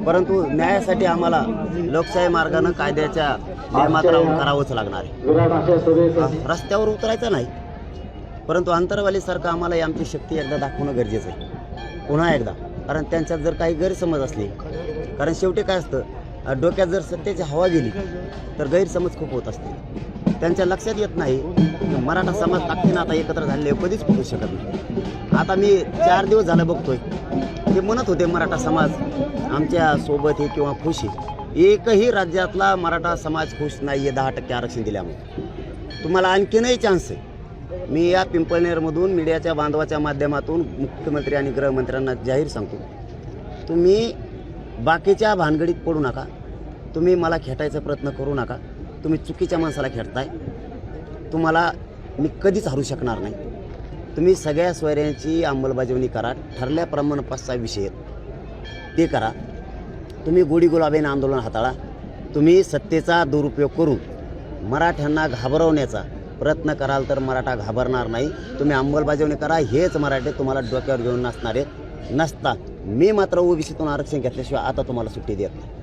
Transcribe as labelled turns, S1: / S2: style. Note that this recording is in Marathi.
S1: परंतु न्यायासाठी आम्हाला लोकशाही मार्गाने कायद्याच्या नियमात राहून करावंच लागणार आहे. रस्त्यावर उतरायचं नाही, परंतु अंतरवालीसारखं आम्हाला आमची शक्ती एकदा दाखवणं गरजेचं आहे, पुन्हा एकदा. कारण त्यांच्यात जर काही गैरसमज असले, कारण शेवटी काय असतं, डोक्यात जर सत्तेची हवा गेली तर गैरसमज खूप होत असते. त्यांच्या लक्षात येत नाही मराठा समाज ताकदीनं आता एकत्र झालेले कधीच फुटू शकत नाही. आता मी 4 दिवस झालं बघतोय, ते म्हणत होते मराठा समाज आमच्या सोबत आहे किंवा खुश आहे. एकही राज्यातला मराठा समाज खुश नाही आहे 10% आरक्षण दिल्यामुळे. तुम्हाला आणखीनही चान्स आहे. मी या पिंपळनेरमधून मीडियाच्या बांधवाच्या माध्यमातून मुख्यमंत्री आणि गृहमंत्र्यांना जाहीर सांगतो, तुम्ही बाकीच्या भानगडीत पडू नका, तुम्ही मला खेटायचा प्रयत्न करू नका. तुम्ही चुकीच्या माणसाला खेळताय. तुम्हाला मी कधीच हरू शकणार नाही. तुम्ही सगळ्या सोयऱ्यांची अंमलबजावणी करा. ठरल्याप्रमाणे 5-6 विषय आहेत ते करा. तुम्ही गोडी गुलाबीने आंदोलन हाताळा. तुम्ही सत्तेचा दुरुपयोग करून मराठ्यांना घाबरवण्याचा प्रयत्न कराल तर मराठा घाबरणार नाही. तुम्ही अंमलबजावणी करा. हेच मराठे तुम्हाला डोक्यावर घेऊन नसणार आहेत. नसता मी मात्र ओबीसीतून आरक्षण घेतल्याशिवाय आता तुम्हाला सुट्टी देत नाही.